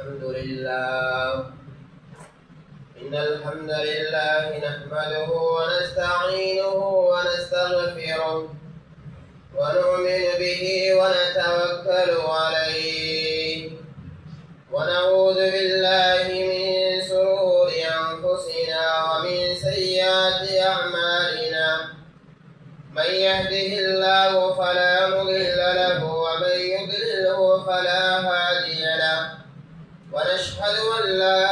الحمد لله إن الحمد لله نحمده ونستعينه ونستغفره ونؤمن به ونتوكل عليه ونعوذ بالله من شرور أنفسنا ومن سيئات أعمالنا من يهده الله فلا مضل له ومن يضلله فلا هادي له ونشهد أن لا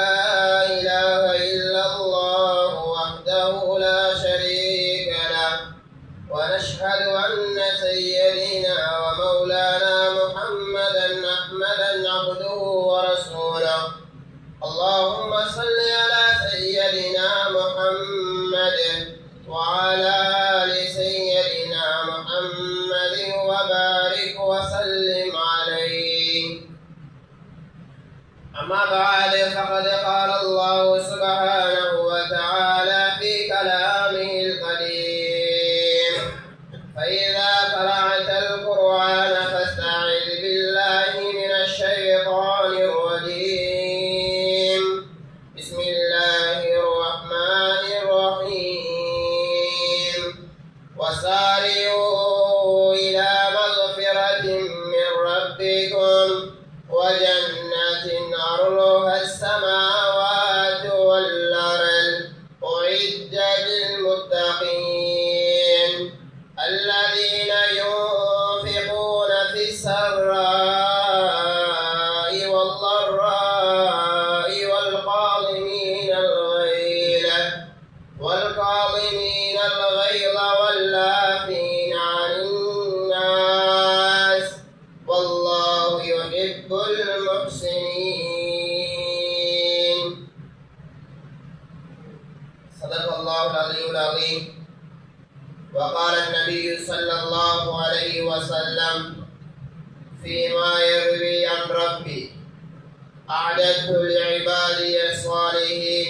إله إلا الله وحده لا شريك له ونشهد أن سيدنا ومولانا محمدا عبده ورسوله اللهم صل على سيدنا محمد وعلى آل سيدنا محمد وبارك وسلم عليه. أما بعد فقد قال الله سبحانه وتعالى في كلامه القديم فإذا قرأت القرآن فاستعذ بالله من الشيطان الرجيم. بسم الله الرحمن الرحيم. وسارعوا إلى مغفرة من ربكم وجنة عرضها السماوات والأرض أعدت للمتقين الذين ينفقون في السراء والضراء والكاظمين الغيظ والعافين عن الناس والله يحب المحسنين. صدق الله العلي العظيم. وقال النبي صلى الله عليه وسلم فيما يروي عن ربي أعددت لعبادي الصالحين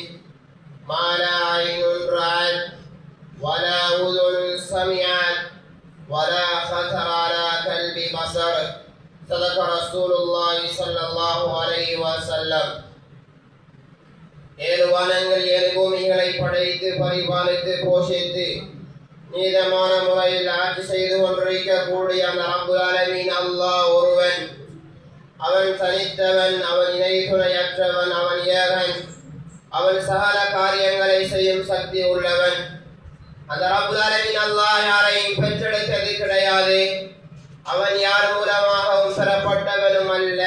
ما لا عين رأت ولا أذن سمعت ولا خطر على قلب بصر. صدق رسول الله صلى الله عليه وسلم. ஏழு வானங்கள் ஏழு பூமிகளை படைத்து பரிபாலித்து போஷித்து நீதமான முறையில் ஆட்சி செய்து கொண்டிருக்கக்கூடிய அந்த ரப்புல் ஆலமீன் அல்லாஹ் ஒருவன். அவன் தனித்தவன், அவன் இணை துணையற்றவன், அவன் ஏகன், அவன் சகல காரியங்களை செய்யும் சக்தி உள்ளவன். அந்த ரப்புல் ஆலமீன் அல்லாஹ் யாரையும் பெற்றெடுத்தது கிடையாது. அவன் யார் மூலமாகவும் பெறப்பட்டவனும் அல்ல.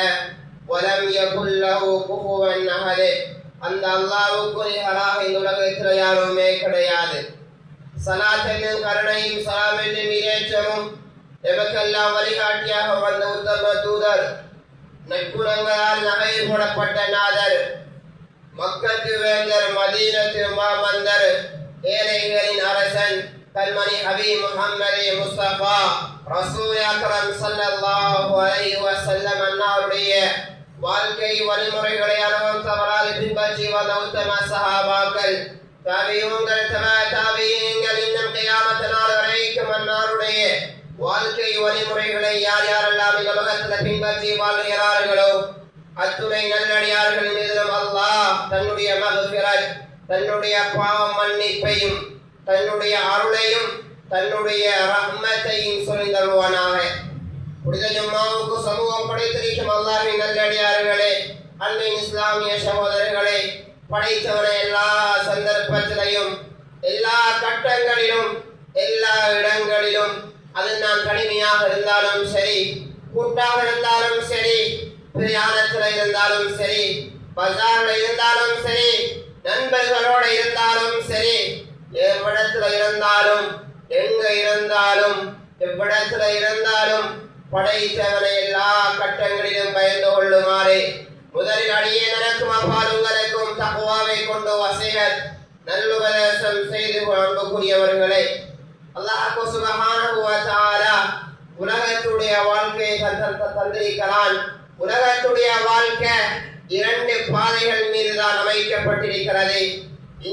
வலம் யகுல் லஹு குஃபுவன் அஹத். அந்த அல்லாஹ்வுக்கு நிகராக இந்த உலகத்தில் யாருமே கிடையாது. சலாத்தென்னும் கருணையும் சலாம் என்னும் இறைச்சமும் எமக்கெல்லாம் வழிகாட்டியாக வந்த உத்தம தூதர், நற்குணங்களால் நகை போடப்பட்ட நாதர், மக்களுக்கு வேந்தர், மதீனத்து மாமந்தர், ஏழைகளின் அரசன், கல்மணி ஹபீப் முஹம்மது முஸ்தபா ரசூல் அக்ரம் ஸல்லல்லாஹு அலைஹி வஸல்லம் அன்னாருடைய வாழ்க்கை வழிமுறைகளை அனுபவம் தவறாது பின்பற்றி வந்த உத்தம சஹாபாக்கள், தாபிஊன்கள், தாபிஈன்கள், இன்னும் கியாமத் நாள் வரைக்கும் அன்னாருடைய வாழ்க்கை வழிமுறைகளை யார் யாரெல்லாம் இந்த உலகத்தில் பின்பற்றி வாழ்கிறார்களோ அத்துணை நல்லடியார்கள் மீதும் அல்லாஹ் தன்னுடைய மக்ஃபிரத், தன்னுடைய பாவ மன்னிப்பையும் தன்னுடைய அருளையும் தன்னுடைய ரஹ்மத்தையும் சொரிந்தருவானாக. புனித ஜும்மாவுக்கு சமூகம் படைத்திருக்கும் அல்லாஹ்வின் நல்லடியார்களே, அன்பின் இஸ்லாமிய சகோதரர்களே, படைத்தவனை எல்லா சந்தர்ப்பத்திலையும் எல்லா கட்டங்களிலும் எல்லா இடங்களிலும், அது நாம் தனிமையாக இருந்தாலும் சரி, கூட்டாக இருந்தாலும் சரி, பிரயாணத்தில் இருந்தாலும் சரி, பஜாரில் இருந்தாலும் சரி, நண்பர்களோடு இருந்தாலும் சரி, எவ்விடத்தில் இருந்தாலும் எங்க இருந்தாலும் எவ்விடத்தில் இருந்தாலும் படைத்தவனை எல்லா கட்டங்களிலும் பயந்து கொள்ளுமாறு முதலில் அடியே நடக்கும் அப்பாலுங்களுக்கும் தக்வாவை கொண்டு வசீகத் நல்லுபதேசம் செய்து அன்புக்குரியவர்களே, அல்லாஹ் சுப்ஹானஹு வ தஆலா உலகத்துடைய வாழ்க்கையை தந்திருக்கிறான். உலகத்துடைய வாழ்க்கை இரண்டு பாதைகள் மீது தான் அமைக்கப்பட்டிருக்கிறது.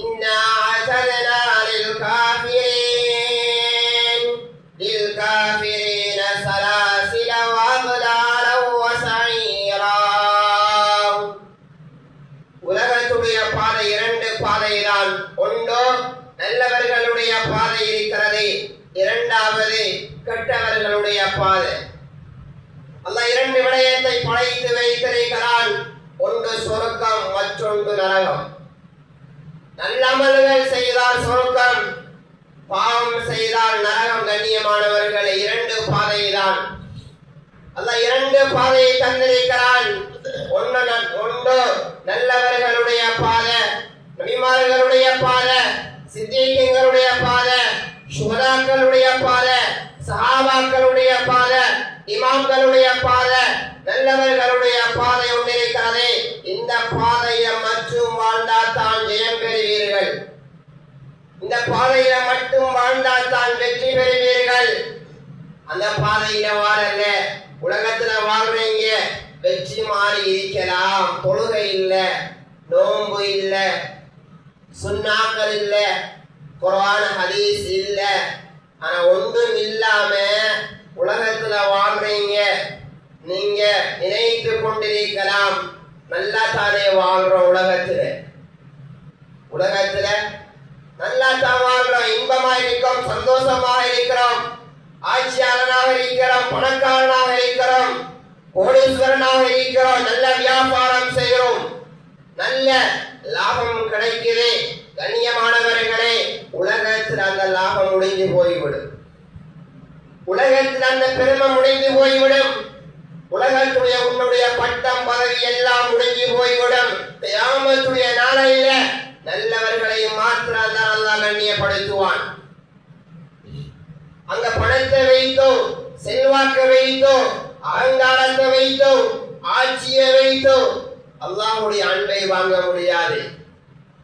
இன்னா அஸலனா லில் காஃபிரீன சலாசில வ அக்லால வ ஸஈரா. பாதை. அல்லாஹ் இரண்டு விடயத்தை படைத்து வைத்திருக்கிறான். ஒன்று சொர்க்கம், மற்றொன்று நரகம். நல்லமல்கள் செய்தால் சொர்க்கம், பாவம் செய்தால் நரகம். கண்ணியமானவர்களே, இரண்டு பாதை தான். அல்லாஹ் இரண்டு பாதையை தந்திருக்கிறான். ஒன்று நல்லவர்களுடைய பாதை, நபிமார்களுடைய பாதை, சித்தீகங்களுடைய பாதை, சுஹதாக்களுடைய பாதை, சஹாபாக்களுடைய பாதை, இமாம்களுடைய பாதை, நல்லவர்களுடைய பாதை ஒன்றிருக்கிறது. இந்த பாதையை மட்டும் வாழ்ந்தால் தான் ஜெயம் பெறுவீர்கள். இந்த பாதையில மட்டும் வாழ்ந்தால் தான் வெற்றி பெறுவீர்கள். அந்த பாதையில வாழல, உலகத்துல வாழ்றீங்க, வெற்றி மாறி இருக்கலாம். தொழுகை இல்ல, நோன்பு இல்ல, சுன்னாக்கள் இல்ல, குர்ஆன் ஹதீஸ் இல்ல, ஆனா ஒன்றும் இல்லாம உலகத்துல வாழ்றீங்க. நீங்க நினைத்து கொண்டிருக்கலாம், நல்லா தானே வாழ்றோம், உலகத்துல நல்லா தான் வாழ்றோம், இன்பமா இருக்கிறோம், சந்தோஷமாக இருக்கிறோம், ஆட்சியாளனாக இருக்கிறோம், பணக்காரனாக இருக்கிறோம், கோடீஸ்வரனாக இருக்கிறோம், நல்ல வியாபாரம் செய்கிறோம், நல்ல லாபம் கிடைக்குது. கண்ணியமானவர்களே, உலகத்தில் அந்த லாபம் முடிஞ்சு போய்விடும், உலகத்தில் அந்த பெருமை முடிந்து போய்விடும், உலகத்துடைய உன்னுடைய பட்டம் பதவி எல்லாம் முடிஞ்சு போய்விடும். கியாமத்துடைய நாளையில நல்லவர்களை மாத்திரம் தான் அல்லாஹ் கண்ணியப்படுத்துவான். அங்க பணத்தை வைத்தோ, செல்வாக்கை வைத்தோ, அகங்காரத்தை வைத்தோ, ஆட்சியை வைத்தோ அல்லாஹ்வுடைய அன்பை வாங்க முடியாது,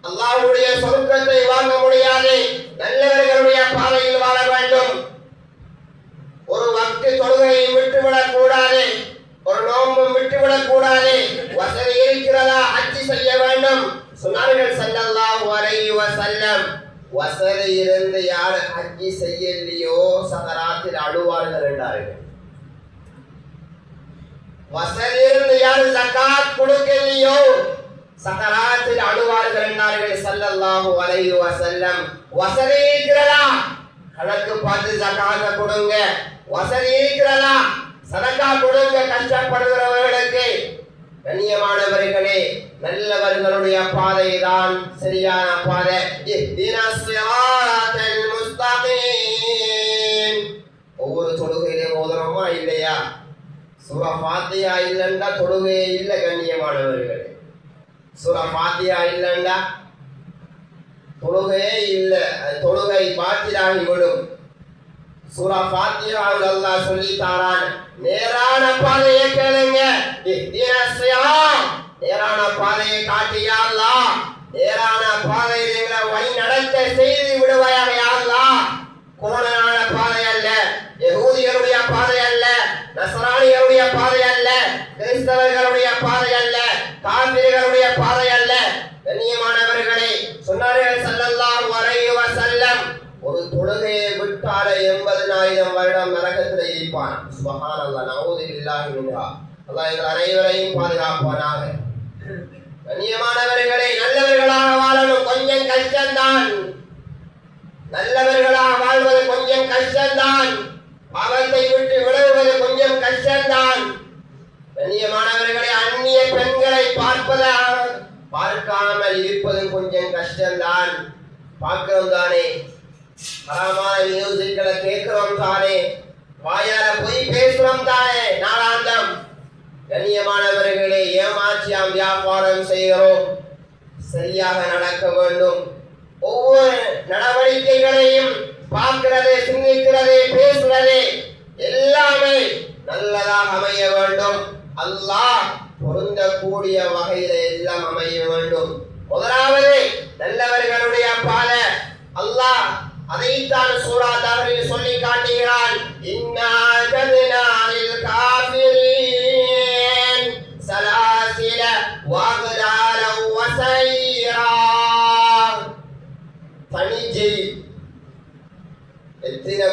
அல்லாஹ்வுடைய சொர்க்கத்தை வாங்க முடியாது. நல்லவர்களுடைய பாதையில் வாழ வேண்டும். ஒரு வக்து தொழுகையை விட்டுவிடக் கூடாது, ஒரு நோன்பும் விட்டுவிடக் கூடாது. வசதி இருக்கிறதா, ஹஜ் செய்ய வேண்டும். சொன்னார்கள் ஸல்லல்லாஹு அலைஹி வஸல்லம், வசதி இருந்து யார் ஹஜ் செய்யலையோ சகராத்தில் அழுவார்கள் என்றார்கள். வசதி இருந்து யார் ஜகாத் கொடுக்கலையோ சகராத்தில் அழுவார்கள் என்றார்கள் ஸல்லல்லாஹு அலைஹி வஸல்லம். வசதி இருக்கிறதா, கணக்கு பார்த்து ஜகாத் கொடுங்க. வசதி இருக்கிறதா, சதகா கொடுங்க கஷ்டப்படுகிறவர்களுக்கு. கண்ணியமானவர்களே, நல்லவர்களுடைய பாதை தான் சரியான பாதை. இஹ்தினஸ் ஸிராத்தல் முஸ்தகீம். ஒவ்வொரு தொழுகையிலும் ஓதுறோமா இல்லையா? சூரா ஃபாத்திஹா இல்லைன்னா தொழுகையே இல்லை. கண்ணியமானவர்களே, சூரா ஃபாத்திஹா இல்லைன்னா தொழுகையே இல்லை, தொழுகை பாத்திராகி விடும். சூரா ஃபாத்திஹாவில் அல்லாஹ் சொல்லி தாரான், நேரான பாதையை கேளுங்க. நேரான பாதையை காட்டியா அல்லாஹ், நேரான பாதையில் எங்களை வழி நடத்த செய்து விடுவாயாக யா அல்லாஹ். கோணலான பாதை அல்ல, யகூதிகளுடைய பாதை அல்ல, நஸ்ரானிகளுடைய பாதை அல்ல, கிறிஸ்தவர்களுடைய பாதை அல்ல, காபிர்களுடைய பாதை அல்ல. கண்ணியமானவர்களே, சொன்னார்கள் ஸல்லல்லாஹு அலைஹி வஸல்லம், ஒரு தொழுகையை விட்டால 80,000 வருடம் நரகத்தில் இருப்பான். சுப்ஹானல்லாஹ், நஊது பில்லாஹி மின்ஹா. அல்லாஹ் எங்கள் அனைவரையும் பாதுகாப்பானாக. கண்ணியமானவர்களே, நல்லவர்களாக வாழணும், கொஞ்சம் கஷ்டம்தான். நல்லவர்களாக வாழ்வது கொஞ்சம் கஷ்டம்தான். பாவத்தை விட்டு விலகுவது கொஞ்சம் கஷ்டம்தான். கண்ணியமானவர்களே, அந்நிய பெண்களை பார்க்காமல் இருப்பது கொஞ்சம் கஷ்டம்தான். பார்க்கிறோம் தானே, ஹராமான மியூசிக்களை கேட்கிறோம் தானே, வாயால போய் பேசுறோம் தானே நாளாந்தம். கண்ணியமானவர்களே, ஏமாற்றியாம் வியாபாரம் செய்கிறோம். சரியாக நடக்க வேண்டும். ஒவ்வொரு நடவடிக்கைகளையும் பார்க்கிறது, சிந்திக்கிறது, பேசுறது எல்லாமே நல்லதாக அமைய வேண்டும். அல்லாஹ் பொருந்தக்கூடிய வகையில எல்லாம் அமைய வேண்டும். முதலாவது நல்லவர்களுடைய பாதை. அல்லாஹ் அதைத்தான் சூரா தஹ்ரீல் சொல்லி காட்டுகிறான். இன்னா ஜஅல்னா லில் காஃபிரீன் சலாசில வஅக்லால வஸைரா. தனிஜை எத்தனை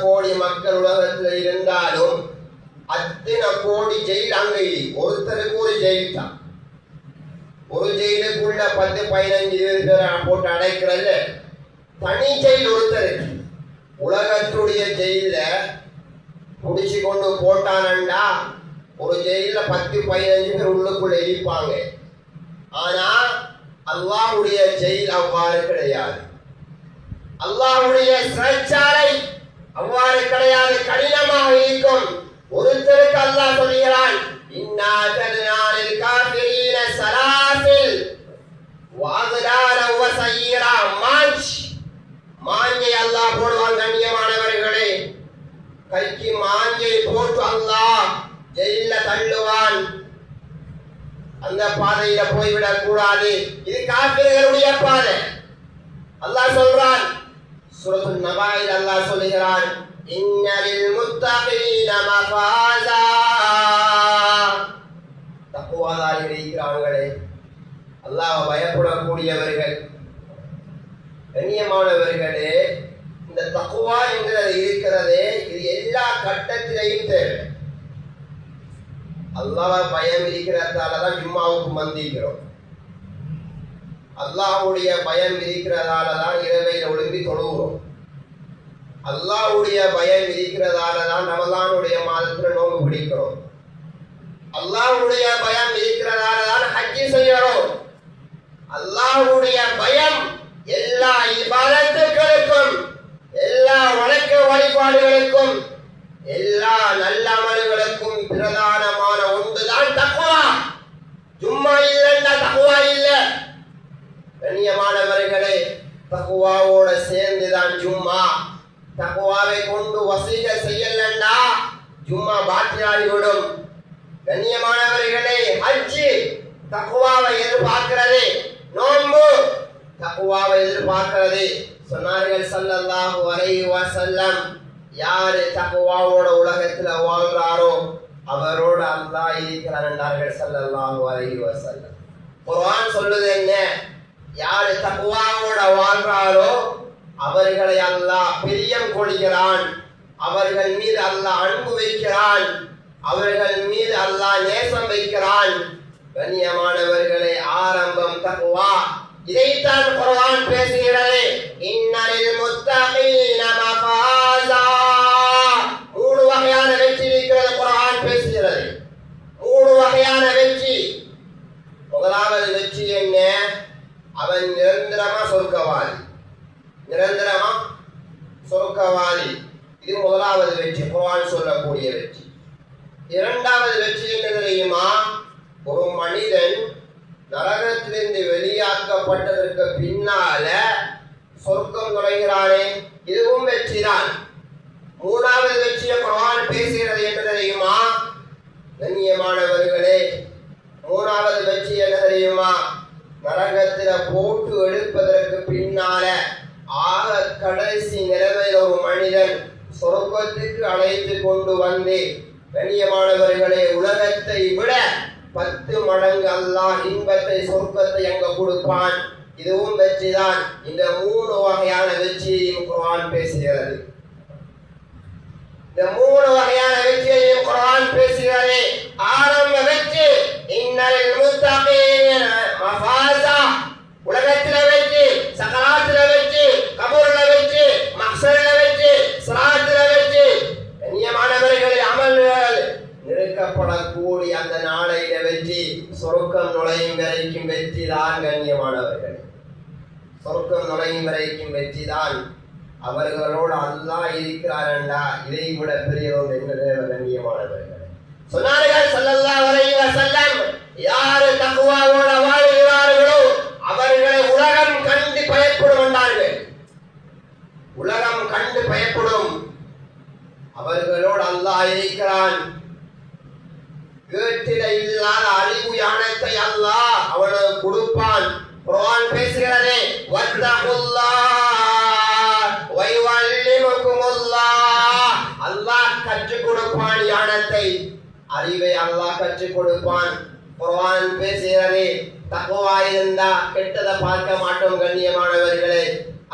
கோடி மக்கள் உலகத்தில் இருந்தாலும் அத்தனை கோடி ஜெயில் அங்கே ஒருத்தருக்கு ஒரு ஜெயில் தான். ஒரு ஜெயிலுக்குள்ள 10, 15, 20 பேர் போட்டு அடைக்கிறல்ல, தனி ஜெயில் ஒருத்தருக்கு. உலகத்துடைய ஜெயில புடிச்சு கொண்டு போட்டானண்டா ஒரு ஜெயில 10-15 பேர் உள்ளுக்குள்ள இருப்பாங்க. ஆனா அல்லாஹ்வுடைய ஜெயில் அவ்வாறு கிடையாது. அல்லாஹ்வுடைய சிறைச்சாலை அவ்வாறு கிடையாது, கடினமாக இருக்கும். ஒருத்தருக்கு அல்லாஹ் சொல்கிறான், இன்னா ஜஅல்னாலில் காஃபிரீன ஸலாசில் வஅக்லால வஸயீரா. மாஞ்சை அல்லாஹ் போடுவான். கண்ணியமானவர்களே, கைக்கு மாஞ்சை போட்டு அல்லாஹ் ஜெயில தள்ளுவான். அந்த பாதையில போய்விடக் கூடாது. இது காஃபிர்களுடைய பாதை. அல்லாஹ் சொல்றான், சூரத்துன் நபாயில் அல்லாஹ் சொல்கிறான், இன்னலில் முத்தகீன மஃபாஸா. தக்வாதாரிகள் இருக்கிறார்களே, அல்லாஹ்வை பயப்படக்கூடியவர்கள், கண்ணியமானவர்களே, இந்த தக்வா என்கிறது இருக்கிறதே, இது எல்லா கட்டத்திலையும் தேவை. அல்லாஹ்வை பயம் இருக்கிறதால தான் ஜும்மாவுக்கு வந்திருக்கிறோம். அல்லாஹ்வுடைய பயம் இருக்கிறதால தான் இரவையில் ஒழுங்கி தொழுகிறோம். அல்லாஹ்வுடைய பயம் இருக்கிறதால தான் ரமலானுடைய மாதத்தில் நோன்பு பிடிக்கிறோம். அல்லாஹ்வுடைய பயம் இருக்கிறதால தான் ஹஜ் செய்கிறோம். அல்லாஹ்வுடைய பயம் எல்லா இபாதத்துகளுக்கும், எல்லா வணக்க வழிபாடுகளுக்கும், எல்லா நல்ல அமல்களுக்கும் பிரதானமான ஒன்றுதான் தக்வா. ஜும்மா இல்லைன்னா தக்வா இல்லை. கண்ணியமானவர்களே, தக்வாவோட சேர்ந்துதான் ஜும்மா. தக்வாவை கொண்டு வசீக செய்யலன்னா ஜும்மா பாத்தியாகிவிடும். கண்ணியமானவர்களே, ஹஜ் தக்வாவை எதிர்பார்க்கிறது, நோன்பு தக்வாவை எதிர்பார்க்கிறது. சொன்னார்கள் ஸல்லல்லாஹு அலைஹி வஸல்லம், யாரு தக்வாவோட உலகத்துல வாழ்றாரோ அவரோட அல்லாஹ் இருக்கிறார் என்றார்கள் ஸல்லல்லாஹு அலைஹி வஸல்லம். குர்ஆன் சொல்லுது என்ன? யாரு தக்வாவோட வாழ்றாரோ அவர்களை அல்லாஹ் பிரியம் கொள்கிறான், அவர்கள் மீது அல்லாஹ் அன்பு வைக்கிறான், அவர்கள் மீது அல்லாஹ் நேசம் வைக்கிறான். கண்ணியமானவர்களே, ஆரம்பம் தக்வா. இதைத்தான் குர்ஆன் பேசுகிறது. இன்னலில் முத்தகீன மஃபாஸா. 3 வகையான வெற்றி இருக்கிறது குர்ஆன் பேசுகிறது. 3 வகையான வெற்றி. முதலாவது வெற்றி என்ன? அவன் நிரந்தரமா சொர்க்கவாதி. நிரந்தரமா சொர்க்கவாதி. இது முதலாவது வெற்றி, குர்ஆன் சொல்லக்கூடிய வெற்றி. இரண்டாவது வெற்றி என்ன தெரியுமா? ஒரு மனிதன் நரகத்திலிருந்து வெளியாக்கப்பட்டதற்கு பின்னால சொர்க்கம் நுழைகிறானே, இதுவும் வெற்றிதான். மூணாவது வெற்றியை குர்ஆன் பேசுகிறது என்ன தெரியுமா? கண்ணியமானவர்களே, மூணாவது வெற்றி என்ன தெரியுமா? நரகத்தில போட்டு எடுப்பதற்கு பின்னால ஆக கடைசி நிலைமையில் ஒரு மனிதன் சொர்க்கத்துக்கு அழைத்து கொண்டு வந்து, கண்ணியமானவர்களே, உலகத்தை விட 10 மடங்கு அல்லாஹ் இன்பத்தை சொர்க்கத்தை அங்க கொடுப்பான். இதுவும் வெற்றிதான். இந்த 3 வகையான வெற்றியையும் குர்ஆன் பேசுகிறது. இந்த 3 வகையான வெற்றியையும் குர்ஆன் பேசுகிறது. ஆரம்ப வெற்றி இன்னலில் முத்தகீன மஃபாஸா. உலகத்தில வெற்றி, சகராத்தில வெற்றி, கபூர்ல வெற்றி, மஹ்ஷர்ல வெற்றி, சிராத்தில வெற்றி. கண்ணியமானவர்களே, அமல்கள் நிறுக்கப்படக்கூடிய அந்த நாளையில வெற்றி, சொர்க்கம் நுழையும் வரைக்கும் வெற்றி தான். கண்ணியமானவர்கள், சொர்க்கம் நுழையும் வரைக்கும் வெற்றி தான். அவர்களோடு அல்லாஹ் இருக்கிறாரண்டா இதை விட பெரியதொன்று என்ன தேவை? கண்ணியமானவர்கள், சொன்னார்கள் ஸல்லல்லாஹு அலைஹி வஸல்லம், யார் தக்வாவோட வாழ்கிறார்களோ அவர்களை உலகம் கண்டு பயப்படும் என்றார்கள். உலகம் கண்டு பயப்படும். அவர்களோடு அல்லாஹ் இருக்கிறான். கேட்டில இல்லாத அறிவு ஞானத்தை அல்லாஹ் அவனுக்கு கொடுப்பான். குர்ஆன் பேசுகிறது, வத்தகுல்லாஹ் வயுஅல்லிமுகுமுல்லாஹ். அல்லாஹ் கற்றுக் கொடுப்பான் ஞானத்தை, அறிவை அல்லாஹ் கற்றுக் கொடுப்பான். குர்ஆன் பேசுகிறது, தக்வா இருந்தா கெட்டதை பார்க்க மாட்டோம். கண்ணியமானவர்களே,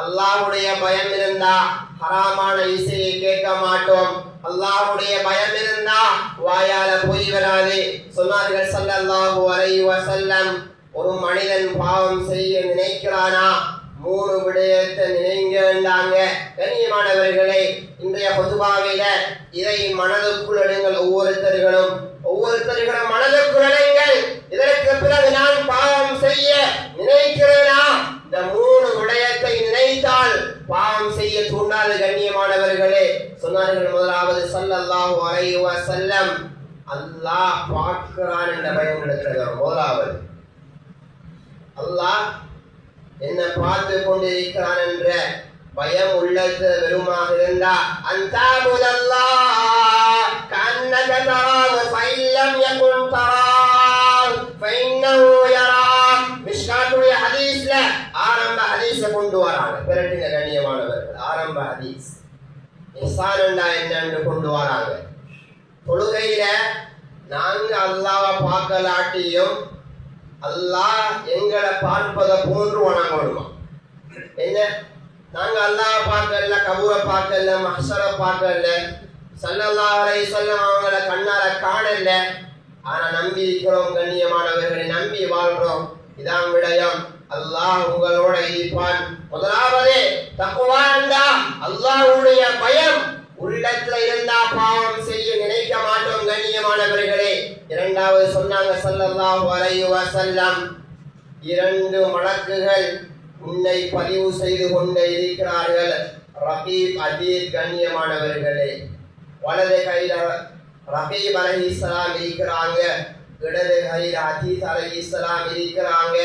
அல்லாஹ்வுடைய பயம் இருந்தா ஹராமான இசையை கேட்க மாட்டோம். அல்லாஹ்வுடைய பயம் இருந்தா வாயால பொய் வராது. சொன்னார்கள் ஸல்லல்லாஹு அலைஹி வஸல்லம், ஒரு மனிதன் பாவம் செய்ய நினைக்கிறானா மூணு விடயத்தை நினைங்கண்டாங்க. கண்ணியமானவர்களே, இன்றைய பொதுவாவில இதை மனதுக்குள் எடுங்கள். ஒவ்வொருத்தர்களும் மனதுக்குள் எடுங்கள். இதற்கு பிறகு நான் பாவம் செய்ய நினைக்கிறேனா? இந்த மூணு விடயத்தை நினைத்தால் பாவம் செய்ய தூண்டாது. கண்ணியமானவர்களே, சொன்னார்கள் முதலாவது ஸல்லல்லாஹு அலைஹி வஸல்லம், அல்லாஹ் பார்க்கிறான் என்ற பயம் இருக்கிறது. முதலாவது அல்லாஹ் என்ன பார்த்து கொண்டிருக்கிறான் என்ற பயம் உள்ளது வெறுமாக இருந்தா அன்தஅபுதல்லாஹ் கஅன்னக தராஹு ஃபஇல்லம் யகுன் தராஹு ஃபஇன்னஹு யராக். மிஷ்காத்துடைய ஹதீஸ்ல ஆரம்ப ஹதீஸ கொண்டு வராங்க. பிறட்டின கண்ணியமானவர்கள் ஆரம்ப ஹதீஸ் இஹ்சான் என்னன்னு கொண்டு வராங்க. தொழுகையில நாங்க அல்லாஹ்வை பார்க்கலாட்டியும் அல்லாஹ் எங்களை பார்ப்பதை போன்று வணங்கணுமா? என்ன, நாங்க அல்லாஹ்வை பார்க்கல, கபூரை பார்க்கல, மஹ்ஷரை பார்க்கல, ஸல்லல்லாஹு அலைஹி வஸல்லம் அவங்களை கண்ணால காணல, ஆனா நம்பி இருக்கிறோம். கண்ணியமானவர்களை நம்பி வாழ்றோம். இதான் விடயம். அல்லாஹ் உங்களோட இருப்பான். முதலாவது தக்வா என்றா அல்லாஹ்வுடைய பயம் உள்ளத்துல இருந்தா பாவம் செய்ய நினைக்க மாட்டோம். கண்ணியமானவர்களே, இரண்டாவது சொன்னாங்க ஸல்லல்லாஹு அலைஹி வஸல்லம், இரண்டு மலக்குகள் உன்னை பதிவு செய்து கொண்டே இருக்கிறார்கள். ரகீப் அதீத். கண்ணியமானவர்களே, வலது கையில ரகீப் அலைஹிஸ்ஸலாம் இருக்கிறாங்க, இடது கையில அதீத் அலைஹிஸ்ஸலாம் இருக்கிறாங்க.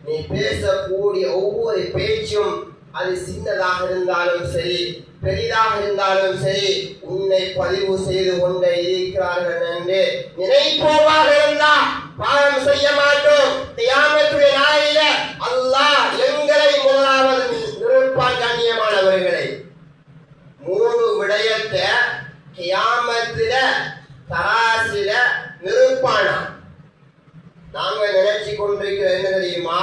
நீ பேசக்கூடிய ஒவ்வொரு பேச்சும் அது சின்னதாக இருந்தாலும் சரி, பெரிதாக இருந்தாலும் சரி, உன்னை பதிவு செய்து கொண்டே இருக்கிறார்கள் என்று நினைப்போமாக இருந்தா பாவம் செய்ய மாட்டோம். கியாமத்துடைய நாளில அல்லாஹ் எங்களை முதலாவது நிறுப்பான். கண்ணியமானவர்களை, மூணு விடயத்தை கியாமத்தில தராசில நிறுப்பானா. நாங்க நினைச்சு கொண்டிருக்கிற என்ன தெரியுமா?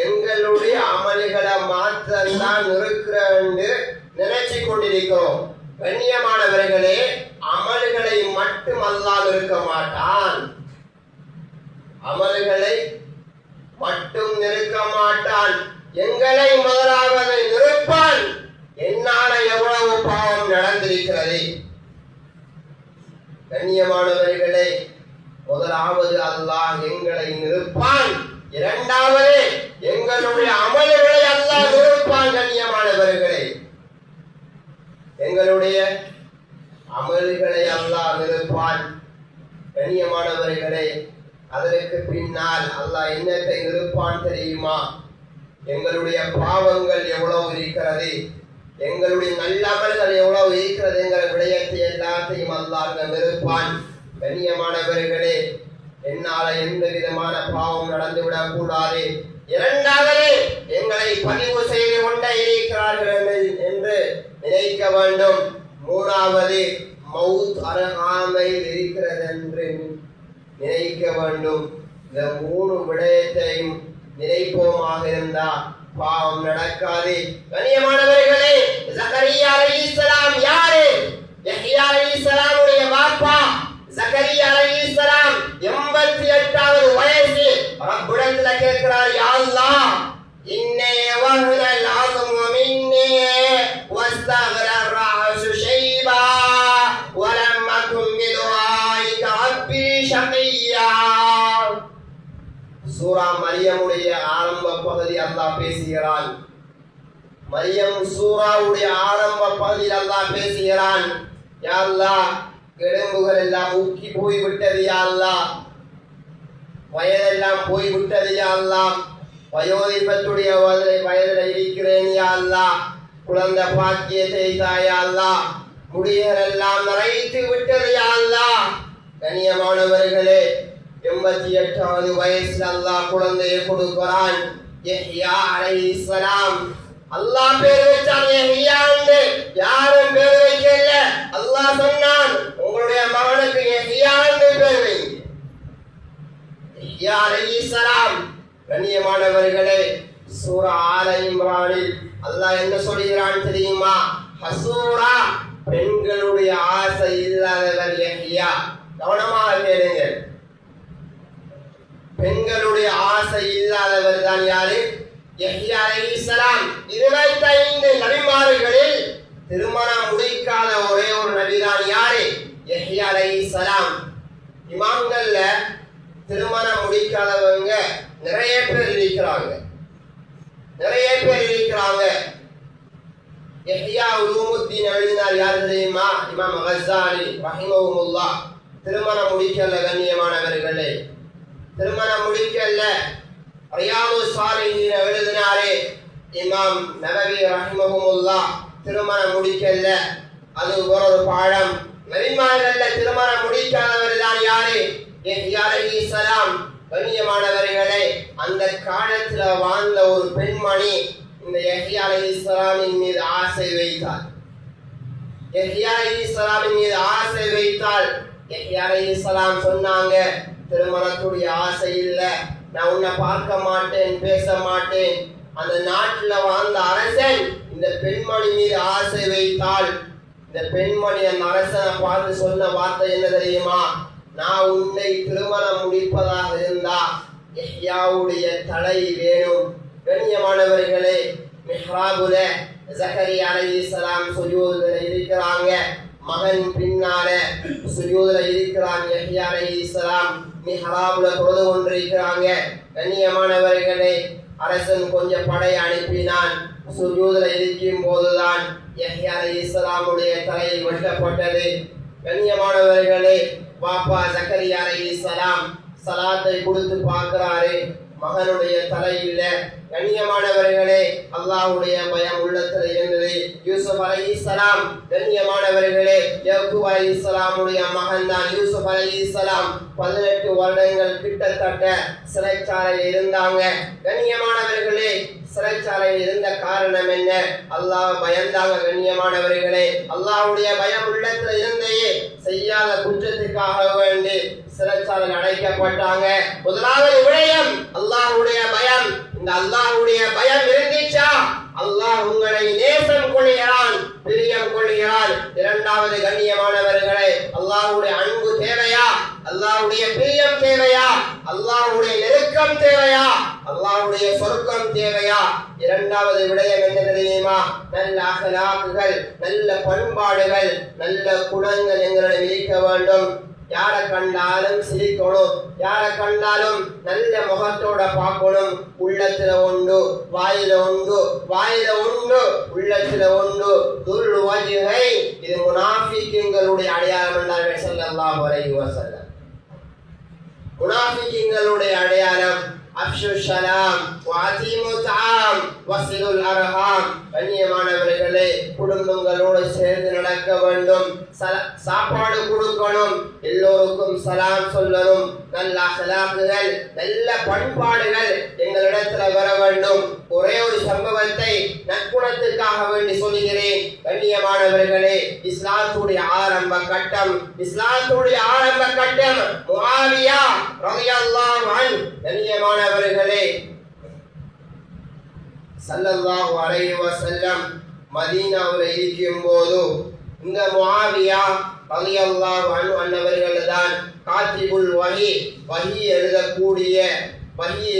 எங்களுடைய அமல்களை மாற்றம்தான் இருக்கிறன்னு நினைச்சு கொண்டிருக்கிறோம். கண்ணியமானவர்களே, அமல்களை மட்டும் அல்லாஹ் இருக்க மாட்டான். அமல்களை மட்டும் நிற்க மாட்டான். எங்களை முதலாவது நிற்பான். என்னால எவ்வளவு பாவம் நடந்திருக்கிறது. கண்ணியமானவர்களே, முதலாவது அல்லாஹ் எங்களை நிற்பான். இரண்டாவது எங்களுடைய அமல்களை அல்லாஹ் நிறுப்பான். கண்ணியமானவர்களே, எங்களுடைய அமல்களை அல்லாஹ் நிறுப்பான். கண்ணியமானவர்களே, அதற்கு பின்னால் அல்லாஹ் என்னத்தை நிறுப்பான் தெரியுமா? எங்களுடைய பாவங்கள் எவ்வளவு இருக்கிறது, எங்களுடைய நல்ல அமல்கள் எவ்வளவு இருக்கிறது என்கிற விடயத்தை எல்லாத்தையும் அல்லாஹ் நிறுப்பான். கண்ணியமானவர்களே, என்னால எந்த விதமான பாவம் நடந்துவிடக் கூடாது. இரண்டாவது எங்களை பதிவு செய்து கொண்டே இருக்கிறார்கள் என்று நினைக்க வேண்டும். மூணாவது மவுத் அருகாமையில் இருக்கிறது என்று நினைக்க வேண்டும். இந்த மூணு விடயத்தையும் நினைப்போமாக இருந்தா பாவம் நடக்காது. கண்ணியமானவர்களே, ஜக்கரியா அலைஹிஸ்ஸலாம் யாரு? யஹ்யா அலைஹிஸ்ஸலாமுடைய வாப்பா. ஜக்கரியா அலைஹிஸ்ஸலாம் 88வது வயசு ரப்பிடத்துல கேட்கிறார், யா அல்லாஹ், இன்னே வஹனல் அஸமு மின்னி வஸ்தகர الرأس شيبا ولم أكن بدعائك ربي شقيا. சூரா மரியமுடைய ஆரம்ப பகுதி அல்லாஹ் பேசுகிறான். மரியம் சூராவுடைய ஆரம்ப பகுதியில் அல்லாஹ் பேசுகிறான், யா அல்லாஹ், எலும்புகள் எல்லாம் ஊக்கி போய்விட்டது யா அல்லாஹ், வயதெல்லாம் போய்விட்டது யா அல்லாஹ், வயோதிபத்துடைய வயதில் இருக்கிறேன் யா அல்லாஹ், குழந்தை பாக்கியத்தை தாயா அல்லாஹ், முடிகள் எல்லாம் நரைத்து விட்டது யா அல்லாஹ். கண்ணியமானவர்களே, 88வது வயசுல அல்லாஹ் குழந்தையை கொடுக்கிறான். யஹ்யா அலைஹிஸ்ஸலாம். அல்லாஹ் பேர் வச்சான் யஹ்யா என்று, யாரும் பேர் வைக்கல. அல்லாஹ் சொன்னான், உங்களுடைய மகனுக்கு யஹ்யா என்று பேர் வைங்க. யஹ்யா அலைஹிஸ்ஸலாம். கண்ணியமானவர்களே, சூரா ஆல இம்ரானில் அல்லாஹ் என்ன சொல்கிறான் தெரியுமா? ஹசூரா, பெண்களுடைய ஆசை இல்லாதவர் யஹ்யா. கவனமாக கேளுங்கள். பெண்களுடைய ஆசை இல்லாதவர் தான் யாரு? யஹ்யா அலைஹிஸ்ஸலாம் 25 நபிமார்களில் திருமணம் முடிக்காத ஒரே ஒரு நபிதான் யாரு? யஹ்யா அலைஹிஸ்ஸலாம். இமாம்கள்ல திருமணம் முடிக்காதவங்க நிறைய பேர் இருக்கிறாங்க. யஹ்யா உலூமுத்தீன் எழுதினார் யார் தெரியுமா? இமாம் கஸ்ஸாலி ரஹிமஹுல்லாஹ். திருமணம் முடிக்கல கண்ணியமானவர்களே, திருமணம் முடிக்கல. ரியாது ஸாலிஹீன் எழுதினாரே இமாம் நவவி ரஹிமஹுல்லாஹ். திருமணம் முடிக்கல. அது ஒரு பாடம். நபிமார்கள்ல திருமணம் முடிக்காதவர் தான் யாரு? யஹ்யா அலைஹிஸ்ஸலாம். கண்ணியமானவர்களே, அந்த காலத்துல வாழ்ந்த ஒரு பெண்மணி இந்த யஹ்யா அலைஹிஸ்ஸலாமின் மீது ஆசை வைத்தாள். யஹ்யா அலைஹிஸ்ஸலாமின் மீது ஆசை வைத்தாள். யஹ்யா அலைஹிஸ்ஸலாம் சொன்னாங்க, திருமணத்துடைய ஆசை இல்ல, நான் உன்னை பார்க்க மாட்டேன், பேச மாட்டேன். அந்த நாட்டுல வாழ்ந்த அரசன் இந்த பெண்மணி மீது ஆசை வைத்தாள். இந்த பெண்மணி அந்த அரசனை பார்த்து சொன்ன வார்த்தை என்ன தெரியுமா? நான் உன்னை திருமணம் முடிப்பதாக இருந்தா யஹ்யாவுடைய தலை வேணும். கண்ணியமானவர்களே, மிஹ்ராபுல ஜக்கரியா அலைஹிஸ்ஸலாம் சுஜூதுல இருக்கிறாங்க. மகன் பின்னால சுஜூதுல இருக்கிறான். யஹ்யா அலைஹிஸ்ஸலாம் மிஹ்ராபுல தொழுது கொண்டிருக்கிறாங்க. கண்ணியமானவர்களே, அரசன் கொஞ்சம் படை அனுப்பினான். சுஜூதுல இருக்கும் போதுதான் யஹ்யா அலைஹிஸ்ஸலாமுடைய தலை வெட்டப்பட்டது. கண்ணியமானவர்களே, பாப்பா ஜக்கரியா அலைஹிஸ்ஸலாம் சலாத்தை கொடுத்து பார்க்கிறாரு, மகனுடைய தலை இல்ல. கண்ணியமானவர்களே, அல்லாஹ்வுடைய பயம் உள்ளத்துல இருந்தது. யூசுப் அலைஹிஸ்ஸலாம், கண்ணியமானவர்களே, யாக்கூப் அலைஹிஸ்ஸலாமுடைய மகன் தான் யூசுப் அலைஹிஸ்ஸலாம். 18 வருடங்கள் கிட்டத்தட்ட சிறைச்சாலையில் இருந்தாங்க. கண்ணியமானவர்களே, சிறைச்சாலையில் இருந்த காரணம் என்ன? அல்லாஹ் பயந்தாங்க. கண்ணியமானவர்களே, அல்லாஹ்வுடைய பயம் உள்ளத்துல இருந்தே செய்யாத குற்றத்துக்காக வேண்டி சிறைச்சாலையில் அடைக்கப்பட்டாங்க. முதலாவது விடயம் அல்லாஹ்வுடைய பயம். இந்த அல்லாஹ்வுடைய பயம் இருந்துச்சா அல்லாஹ் உங்களை நேசம் கொள்கிறான், பிரியம் கொள்கிறான். இரண்டாவது கண்ணியமானவர்களே, அல்லாஹ்வுடைய அன்பு தேவையா? அல்லாஹ்வுடைய பிரியம் தேவையா? அல்லாஹ்வுடைய நெருக்கம் தேவையா? அல்லாஹ்வுடைய சொர்க்கம் தேவையா? இரண்டாவது விடயம் என்ன தெரியுமா? நல்ல அகலாக்குகள், நல்ல பண்பாடுகள், நல்ல குணங்கள் எங்களிடம் இருக்க வேண்டும். யாரை கண்டாலும் சிரிக்கணும், யாரை கண்டாலும் நல்ல முகத்தோட பார்க்கணும். உள்ளத்துல உண்டு, வாயில உண்டு, வாயில உண்டு, உள்ளத்துல உண்டு. துல் வஜ்ஹை, இது முனாஃபிக்குகளுடைய அடையாளம் என்றார்கள் ஸல்லல்லாஹு அலைஹி வஸல்லம். முனாஃபிக்குகளுடைய அடையாளம் அஃஷு ஸலாம் வஅதீமு தஆம் வஸிலுல் அர்ஹாம். கண்ணியமானவர்களே, குடும்பங்களோடு சேர்ந்து நடக்க வேண்டும், சாப்பாடு கொடுக்கணும், எல்லோருக்கும் சலாம் சொல்லணும். நல்ல அகலாக்குகள், நல்ல பண்பாடுகள் எங்களிடத்துல வர வேண்டும். ஒரே ஒரு சம்பவத்தை நற்குணத்துக்காக வேண்டி சொல்கிறேன். கண்ணியமானவர்களே, இஸ்லாத்துடைய ஆரம்ப கட்டம் முஆவியா ரலியல்லாஹு அன்ஹு. கண்ணியமானவர்களே, ஸல்லல்லாஹு அலைஹி வஸல்லம் மதீனாவுல இருக்கும் போது இந்த முஆவியா ரலியல்லாஹு அன்ஹு அன்னவர்கள் தான் காத்திபுல் வஹி, வஹி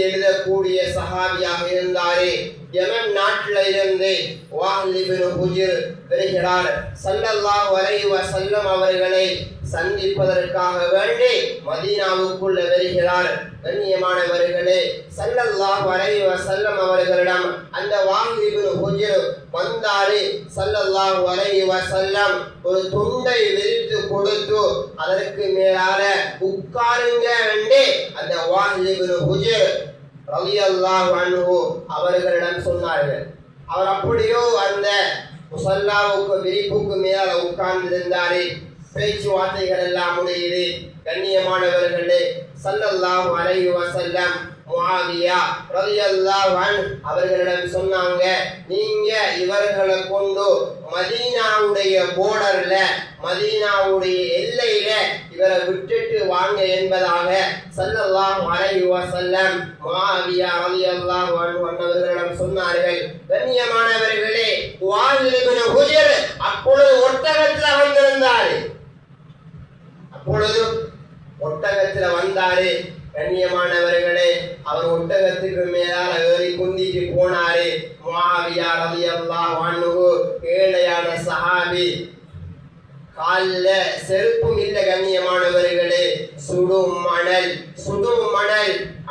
எழுதக்கூடிய சஹாபியாக இருந்தாரே. யமன் நாட்டில இருந்து வாஹில் இப்னு ஹுஜர் வருகிறார். ஸல்லல்லாஹு அலைஹி வஸல்லம் அவர்களை சந்திப்பதற்காக வேண்டி மதீனாவுக்குள்ள வருகிறார். கண்ணியமானவர்களே, ஸல்லல்லாஹு அலைஹி வஸல்லம் அவர்களிடம் அந்த வாஹில் இப்னு ஹுஜர் வந்தாரு. ஸல்லல்லாஹு அலைஹி வஸல்லம் ஒரு துண்டை விரித்து கொடுத்து அதற்கு மேலால உட்காருங்க என்று அந்த வாஹில் இப்னு ஹுஜர் ரலியல்லாஹு அன்ஹு அவர்களிடம் சொன்னார்கள். அவர் அப்படியோ அந்த முஸல்லாவுக்கு விரிப்புக்கு மேல உட்கார்ந்து இருந்தாரு. பேச்சுவார்த்தைகள் எல்லாம் முடியுது. கண்ணியமானவர்களே, ஸல்லல்லாஹு அலைஹி வஸல்லம் முஆவியா ரலியல்லாஹு அன்ஹு அவர்களிடம் சொன்னாங்க, நீங்க இவர்களை கொண்டு மதீனாவுடைய போர்டர்ல, மதீனாவுடைய எல்லையில இவரை விட்டுட்டு வாங்க என்பதாக ஸல்லல்லாஹு அலைஹி வஸல்லம் முஆவியா ரலியல்லாஹு அன்ஹு அவர்களிடம் சொன்னார்கள். கண்ணியமானவர்களே, வாஹில் இப்னு ஹுஜர் அப்பொழுது ஒட்டகத்துல வந்திருந்தாரு. கண்ணியமானவர்களே, அவர் ஒட்டகத்துக்கு மேலால ஏறி குந்திட்டு போனாரு. முஆவியா ரலியல்லாஹு அன்ஹு ஏழையான சஹாபி, கால்ல செருப்பும் இல்ல. கண்ணியமானவர்களே, சுடும் மணல்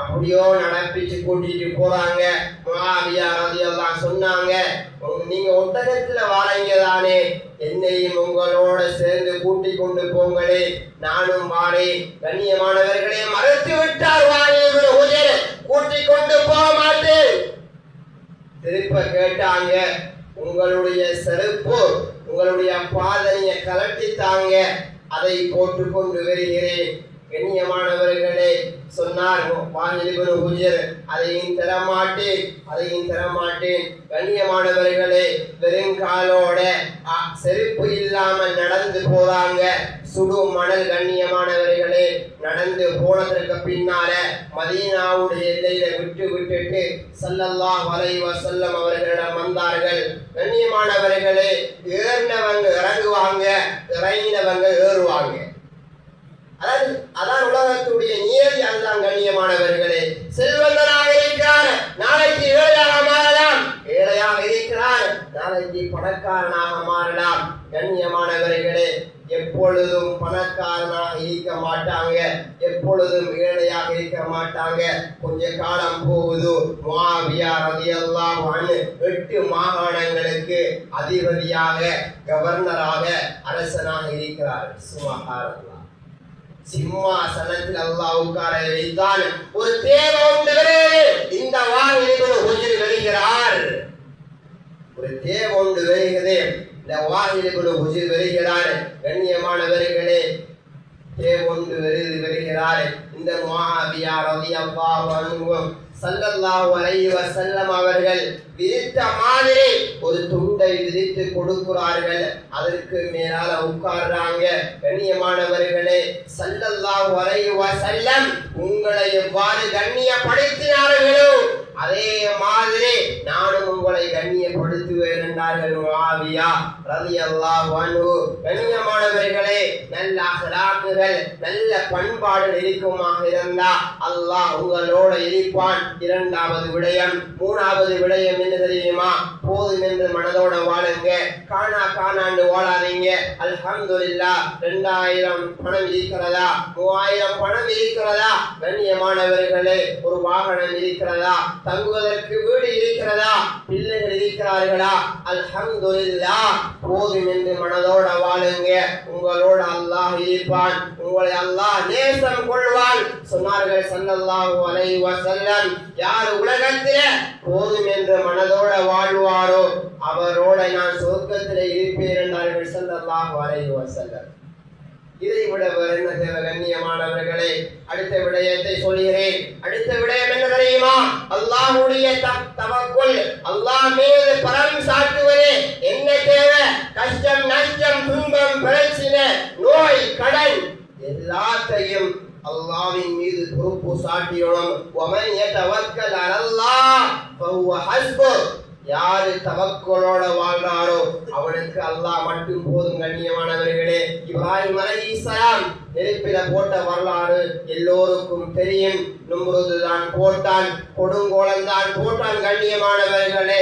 அப்படியோ நடப்பிச்சு கூட்டிட்டு போறாங்க. முஆவியா ரலியல்லாஹு சொன்னாங்க, நீங்க ஒட்டகத்துல வாரீங்க தானே, என்னையும் உங்களோட சேர்ந்து கூட்டி கொண்டு போங்களே, நானும் வாரேன். கண்ணியமானவர்களே, மறுத்து விட்டார் வாலிபுல் ஹுஜர், கூட்டி கொண்டு போக மாட்டேன். திருப்ப கேட்டாங்க, உங்களுடைய செருப்பு, உங்களுடைய பாதனையை கலட்டித்தாங்க, அதை போட்டுக்கொண்டு வருகிறேன். கண்ணியமானவர்களே, சொன்னார் வாலிபுல் ஹுஜர், அதையும் தரமாட்டேன். கண்ணியமானவர்களே, வெறுங்காலோட செருப்பு இல்லாமல் நடந்து போறாங்க. சுடும் மணல். கண்ணியமானவர்களே, நடந்து போனதற்கு பின்னால மதீனாவுடைய எல்லையில விட்டுட்டு ஸல்லல்லாஹு அலைஹி வஸல்லம் அவர்களிடம் வந்தார்கள். கண்ணியமானவர்களே, ஏறினவங்க இறங்குவாங்க, இறங்கினவங்க ஏறுவாங்க. அதான் உலகத்துடைய நியதி. அதுதான் கண்ணியமானவர்களே. செல்வந்தனாக இருக்கிறார், நாளைக்கு ஏழையாக மாறலாம். ஏழையாக இருக்கிறார், நாளைக்கு பணக்காரனாக மாறலாம். கண்ணியமானவர்களே, எப்பொழுதும் பணக்காரனாக இருக்க மாட்டாங்க, எப்பொழுதும் ஏழையாக இருக்க மாட்டாங்க. கொஞ்ச காலம் போகுது, முஆவியா ரலியல்லாஹு அன்ஹு 8 மாகாணங்களுக்கு அதிபதியாக, கவர்னராக, அரசனாக இருக்கிறார். சுப்ஹானல்லாஹ். சிம்மாசனத்தில் அல்லாஹ் உட்கார வைத்தான். ஒரு தேவை உண்டு. இந்த வாலிபுல் ஹுஜர் வருகிறார். ஒரு தேவை உண்டு வருகிறது. இந்த வாலிபுல் ஹுஜர் வருகிறார். கண்ணியமானவர்களே, தேவை உண்டு வருகிறார். இந்த முஆவியா ரலியல்லாஹு அன்ஹு ஸல்லல்லாஹு அலைஹி வஸல்லம் அவர்கள் விரித்த மாதிரி ஒரு துண்டை விரித்து கொடுக்கிறார்கள். அதற்கு மேலால உட்கார்றாங்க. கண்ணியமானவர்களே, ஸல்லல்லாஹு அலைஹி வஸல்லம் உங்களை எவ்வாறு கண்ணியப்படுத்தினார்களோ அதே மாதிரி நானும் உங்களை கண்ணியப்படுத்துவேன் என்றார்கள் முஆவியா ரலியல்லாஹு அன்ஹு. கண்ணியமானவர்களே, நல்ல அஹ்லாக்குகள், நல்ல பண்பாடு இருக்குமாக இருந்தா அல்லாஹ் உங்களோட இருப்பான். இரண்டாவது விடயம், மூணாவது விடயம் என்ன தெரியுமா? போதும் என்று மனதோட வாழுங்க, காணாண்டு வாழாதீங்க. அல்ஹம்துலில்லாஹ், 2000 பணம் இருக்கிறதா, 3000 பணம் இருக்கிறதா? கண்ணியமானவர்களே, ஒரு வாகனம் இருக்கிறதா, தங்குவதற்கு வீடு இருக்கிறதா, பிள்ளைகள் இருக்கிறார்களா? அல்ஹம்துலில்லாஹ், போதும் என்று மனதோட வாழுங்க. உங்களோட அல்லாஹ் இருப்பான், உங்களை அல்லாஹ் நேசம் கொள்வான். சொன்னார்கள் ஸல்லல்லாஹு அலைஹி வஸல்லம், யார் உலகத்திலே போதும் என்ற மனதோட வாழ்வாரோ அவரோட நான் சொர்க்கத்திலே இருப்பேன் என்றார்கள் ஸல்லல்லாஹு அலைஹி வஸல்லம். இதை விட வேறு என்ன தேவை? கண்ணியமானவர்களே, அடுத்த விடயத்தை சொல்கிறேன். அடுத்த விடயம் என்ன தெரியுமா? அல்லாஹ்வுடைய தவக்குல், அல்லாஹ் மீது பரம் சாட்டுவது. என்ன தேவை? கஷ்டம், நஷ்டம், துன்பம், பிரச்சனை, நோய், கடன் எல்லாத்தையும் அல்லாஹ்வின் மீது பொறுப்பு சாட்டியோம். வமன் யதவக்கல் அலல்லாஹ் ஃபஹுவ ஹஸ்புஹ். யாரு தவக்குலோட வாழ்றாரோ அவனுக்கு அல்லாஹ் மட்டும் போதும். கண்ணியமானவர்களே, இப்ராஹிம் அலைஹிஸ்ஸலாம் நெருப்பில போட்ட வரலாறு எல்லோருக்கும் தெரியும். நும்ருது தான் போட்டான், கொடுங்கோலன் தான் போட்டான். கண்ணியமானவர்களே,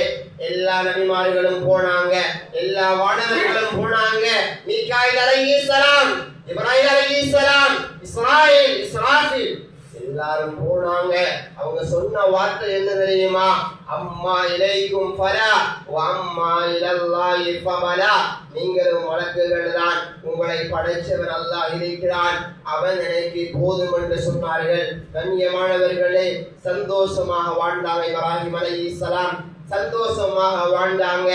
எல்லா நபிமார்களும் போனாங்க, எல்லா வானவர்களும் போனாங்க. மீகாயில் அலைஹிஸ்ஸலாம், இப்ராஹிம் அலைஹிஸ்ஸலாம், இஸ்ராஃபில் எல்லாரும் போனாங்க. அவங்க சொன்ன வார்த்தை என்ன தெரியுமா? அம்மா இலைக்கும் ஃபலா வ அம்மா இலல்லாஹி ஃபபலா. நீங்களும் வழக்குகள் தான், உங்களை படைச்சவன் அல்லாஹ் இருக்கிறான், அவன் எனக்கு போதும் என்று சொன்னார்கள். கண்ணியமானவர்களே, சந்தோஷமாக வாழ்ந்தாங்க. இப்ராஹிம் அலைஹிஸ்ஸலாம் சந்தோஷமாக வாழ்ந்தாங்க.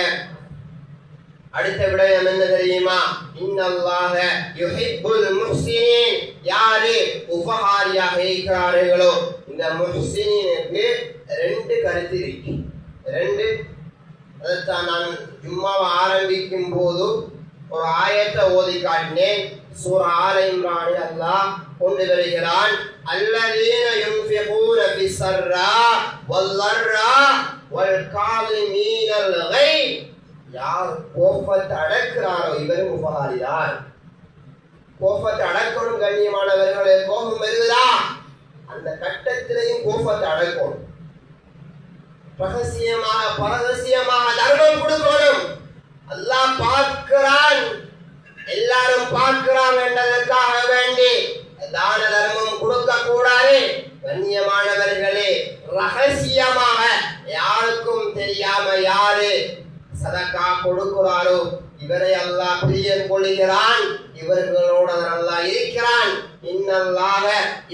அடுத்த விடயம் என்ன தெரியுமா? இன்னல்லாஹ யுஹிப்புல் முஹ்சினீன். யாரு உபகாரியாக இருக்கிறார்களோ இந்த முஹ்சினீனுக்கு 2 கருத்து இருக்கு. 2 அதைத்தான் நான் ஜும்மாவை ஆரம்பிக்கும் போது ஒரு ஆயத்தை ஓதி காட்டினேன். சூரா ஆல இம்ரானில் அல்லாஹ் கொண்டு வருகிறான், அல்லதீன யுன்ஃபிகூன ஃபிஸ்ஸர்ரா வல்லர்ரா வல்காலிமீனல் கைஸ். யார் கோபத்தை அடக்கிறாரோ இவரும் உபகாரிதான். கோபத்தை அடக்கணும். கண்ணியமானவர்களே, கோபம் வருதா? அந்த கட்டத்திலையும் கோபத்தை அடக்கணும். ரகசியமாக பரகசியமாக தர்மம் கொடுக்கணும். அல்லாஹ் பார்க்கிறான், எல்லாரும் பார்க்கிறான் என்றதற்காக வேண்டி தான தர்மம் கொடுக்க கூடாது. கண்ணியமானவர்களே, ரகசியமாக யாருக்கும் தெரியாம யாரு சதக்கா கொடுக்கிறாரோ இவரை அல்லாஹ் பிரியம் கொள்கிறான், இவர்களோட அல்லாஹ் இருக்கிறான். இன்னல்லாஹ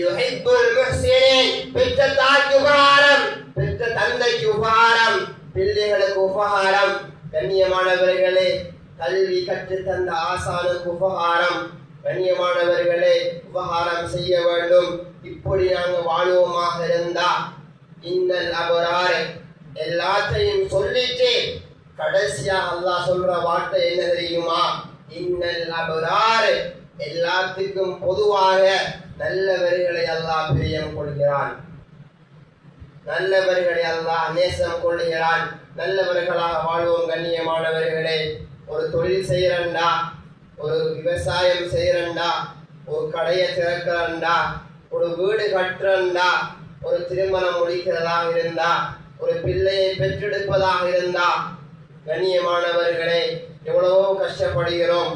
யுஹிப்புல் முஹ்சினீன். பெற்ற தாய்க்கு உபகாரம், பெற்ற தந்தைக்கு உபகாரம், பிள்ளைகளுக்கு உபகாரம். கண்ணியமானவர்களே, கல்வி கற்று தந்த ஆசானுக்கு உபகாரம். கண்ணியமானவர்களே, உபகாரம் செய்ய வேண்டும். இப்படி நாங்கள் வாழ்வோமாக இருந்தா இன்னல் அபரார் எல்லாத்தையும் சொல்லிட்டு கடைசியா அல்லாஹ் சொல்ற வார்த்தை என்ன தெரியுமா? இன்னல் அபரார், எல்லாத்துக்கும் பொதுவாக நல்லவர்களை அல்லாஹ் பிரியம் கொள்கிறான், நல்லவர்களை அல்லாஹ் நேசம் கொள்கிறான். நல்லவர்களாக வாழ்வோம். கண்ணியமானவர்களே, ஒரு தொழில் செய்யறண்டா, ஒரு விவசாயம் செய்யறண்டா, ஒரு கடையை திறக்கிறண்டா, ஒரு வீடு கட்டுறண்டா, ஒரு திருமணம் முடிக்கிறதாக இருந்தா, ஒரு பிள்ளையை பெற்றெடுப்பதாக இருந்தா, கண்ணியமானவர்களே எவ்வளவோ கஷ்டப்படுகிறோம்,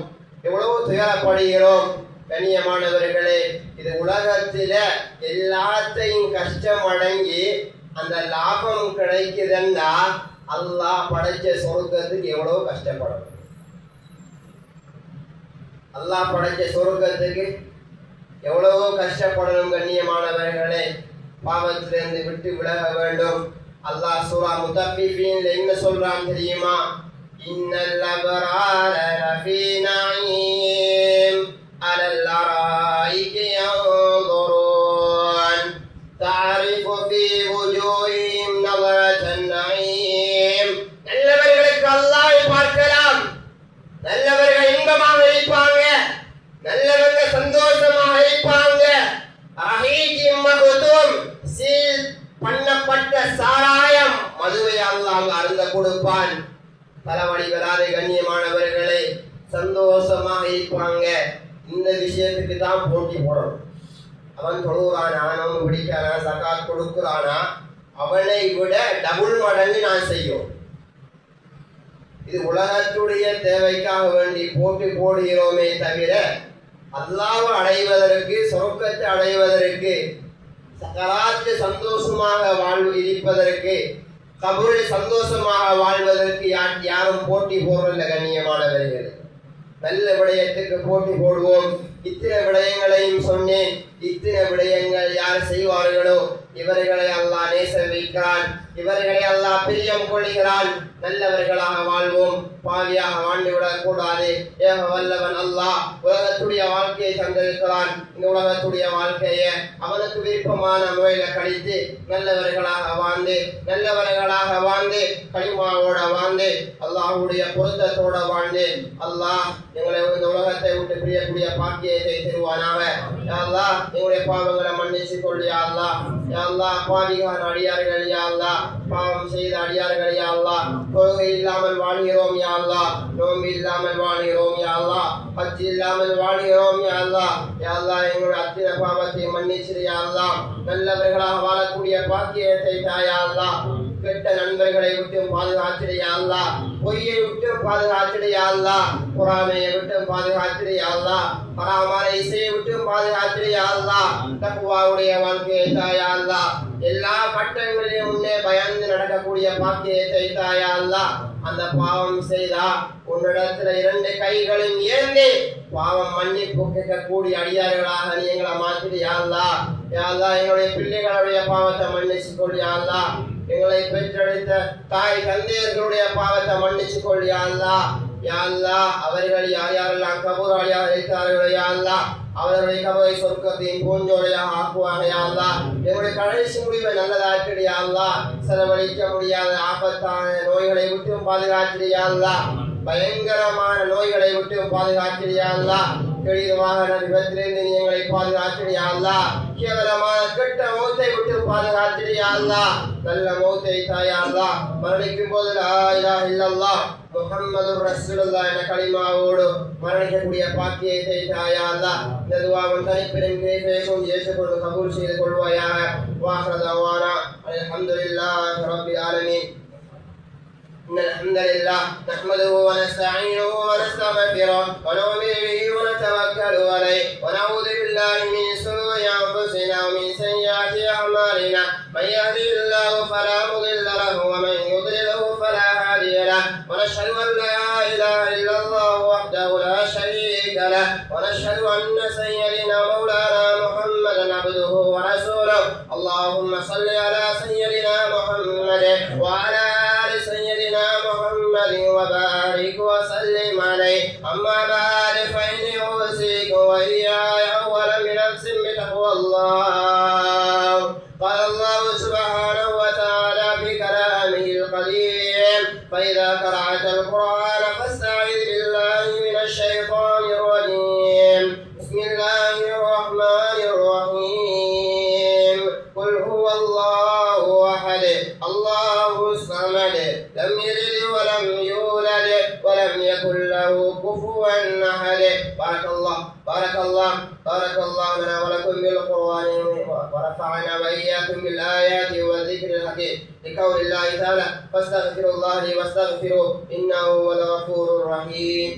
எவ்வளவோ துயரப்படுகிறோம். கண்ணியமானவர்களே, இது உலகத்தில எல்லாத்தையும் கஷ்டம் அடங்கி அந்த லாபம் கிடைக்குதுன்னா அல்லாஹ் படைச்ச சொர்க்கத்துக்கு எவ்வளவு கஷ்டப்படும். அல்லாஹ் படைச்ச சொர்க்கத்துக்கு எவ்வளவோ கஷ்டப்படணும். கண்ணியமானவர்களே, பாவத்திலிருந்து விட்டு விலக வேண்டும். அல்லாஹ் சூரா முத்தஃபிஃபீன்ல என்ன சொல்றான் தெரியுமா? இன்னல் அபரார லஃபீ நஈம் அலல் அராயிகி யன்துரூன் தஅரிஃபு ஃபீ வுஜூஹிஹிம் நظرةன் நஈம். நல்லவர்களுக்கு அல்லாஹ்வை பார்க்கலாம், நல்லவர்கள் இன்பமாக இருப்பாங்க, நல்லவர்கள் சந்தோஷமாக இருப்பாங்க. ரஹீகி மக்தூம், சீல் பண்ணப்பட்ட சாராயம் மதுவை அல்லாஹ் அருந்த கொடுப்பான். தலைவலி வராது. கண்ணியமானவர்களே, சந்தோஷமாக இருப்பாங்க. இந்த விஷயத்துக்கு தான் போட்டி போடணும். அவன் தொழுகிறானா, அவன் பிடிக்கானா, சகாத் கொடுக்கிறானா, அவனை விட டபுள் மடங்கு நான் செய்யும். இது உலகத்துடைய தேவைக்காக வேண்டி போட்டி போடுகிறோமே தவிர அல்லாஹ்வை அடைவதற்கு, சொர்க்கத்தை அடைவதற்கு, சகராத்தில் சந்தோஷமாக வாழ்வு இருப்பதற்கு, கபூரில் சந்தோஷமாக வாழ்வதற்கு யாரும் போட்டி போடுறதில்லை. கண்ணியமானவர்கள், நல்ல விடயத்துக்கு போட்டி போடுவோம். இத்தனை விடயங்களையும் சொன்னேன். இத்தனை விடயங்கள் யார் செய்வார்களோ இவர்களை அல்லாஹ் நேசம் வைக்கிறான், இவர்களை அல்லாஹ் பிரியம் கொள்கிறான். நல்லவர்களாக வாழ்வோம், பாவியாக வாழ்ந்துவிடக் கூடாது. ஏக வல்லவன் அல்லாஹ் உலகத்துடைய வாழ்க்கையை தந்திருக்கிறான். இந்த உலகத்துடைய வாழ்க்கையை அவனுக்கு விருப்பமான முறையில கழித்து நல்லவர்களாக வாழ்ந்து, நல்லவர்களாக வாழ்ந்து, கலிமாவோட வாழ்ந்து, அல்லாஹ்வுடைய பொருத்தத்தோட வாழ்ந்து, அல்லாஹ் எங்களை இந்த உலகத்தை விட்டு பிரியக்கூடிய பாக்கியத்தை தருவானாக. யா அல்லாஹ், எங்களுடைய பாவங்களை மன்னிச்சு கொள் யா அல்லாஹ். யா அல்லாஹ், பாவிகான அடியார்கள் யா அல்லாஹ், பாவம் செய்த அடியார்கள் யா அல்லாஹ், தொழுகை இல்லாமல் வாழ்கிறோம் யா அல்லாஹ், நோன்பு இல்லாமல் வாழ்கிறோம் யா அல்லாஹ், ஹஜ் இல்லாமல் வாழ்கிறோம் யா அல்லாஹ். யா அல்லாஹ், எங்களுடைய அத்தனை பாவத்தை மன்னிச்சிரு யா அல்லாஹ். நல்லவர்களாக வாழக்கூடிய பாக்கியத்தை தாயா அல்லாஹ். கெட்ட நண்பர்களை விட்டு பாதுகாத்திரு யா அல்லாஹ், பொய்யை விட்டு பாதுகாத்திரு யா அல்லாஹ், பொறாமையை விட்டு பாதுகாத்திரு யா அல்லாஹ், ஹராமான இசையை விட்டு பாதுகாத்திரு யா அல்லாஹ். தக்வாவுடைய வாழ்க்கையை தாயா அல்லாஹ். எல்லா கட்டங்களிலும் முன்னே பயந்து நடக்கக்கூடிய பாக்கியத்தை தாயா அல்லாஹ். அந்த பாவம் செய்தா உன்னிடத்துல 2 கைகளும் ஏந்தி பாவம் மன்னிப்பு கேட்கக்கூடிய அடியார்களாக நீ எங்களை மாத்திரு யா அல்லாஹ். யா அல்லாஹ், எங்களுடைய பிள்ளைகளுடைய பாவத்தை மன்னிச்சு கொள் யா அல்லாஹ். எங்களை பெற்றெடுத்த தாய் தந்தையர்களுடைய பாவத்தை மன்னிச்சு கொள் யா அல்லாஹ். யா அல்லாஹ், அவர்கள் யார் யாரெல்லாம் கபூராளியாக இருக்கிறார்களோ யா அல்லாஹ், அவர்களுடைய கபரை சொர்க்கத்தின் பூஞ்சோலையாக ஆக்குவாங்க யா அல்லாஹ். எங்களுடைய கடைசி முடிவை நல்லதாக்கிடு யா அல்லாஹ். செலவழிக்க முடியாத ஆபத்தான நோய்களை விட்டும் பாதுகாத்திடு யா அல்லாஹ். பயங்கரமான நோய்களை விட்டும் பாதுகாத்திடு யா அல்லாஹ். கெடித வாகன விபத்திலிருந்து நீ எங்களை பாதுகாத்திடு யா அல்லாஹ். கேவலமான கெட்ட மௌத்தை விட்டு பாதுகாத்திடு யா அல்லாஹ். நல்ல மௌத்தை தாயா அல்லாஹ். மரணிக்கும் போது லா இலாஹ இல்லல்லாஹ் முஹம்மதுர் ரசூலுல்லாஹ் என்ற கலிமாவோடு மரணிக்கக்கூடிய பாக்கியத்தை தாயா அல்லாஹ் இந்த துஆவின் தனிப்பெரும் கேட்கும் ஏற்றுக்கொண்டு கபூல் செய்து கொள்வாயாக. வாஹிரு தஅவானா அல்ஹம்துலில்லாஹி ரப்பில் ஆலமீன். إن الحمد لله نحمده ونستعينه ونستغفره ونؤمن به ونتوكل عليه ونعوذ بالله من شرور أنفسنا ومن سيئات أعمالنا. من يهده الله فلا مضل له ومن يضلله فلا هادي له. ونشهد أن لا إله إلا الله وحده لا شريك له. ونشهد أن سيدنا مولانا محمدا عبده ورسوله. اللهم صل على سيدنا محمد وعلى آل سيدنا محمد وبارك وسلم عليه. أما بعد فإني أوصيكم وإياي أولا بنفس بتقوى الله. قال الله سبحانه وتعالى في كلامه القديم: فإذا قرأت القرآن فاستعذ بالله من الشيطان الرجيم. بسم الله الرحمن الرحيم. قل هو الله أحد الله الصمد لم يلد ولم يولد ولم يكن له كفوا أحد. بارك الله لنا ولكم بالقرآن ونفعنا وإياكم بالآيات والذكر الحكيم. لقول الله تعالى: فاستغفروا الله لي واستغفروه إنه هو الغفور الرحيم.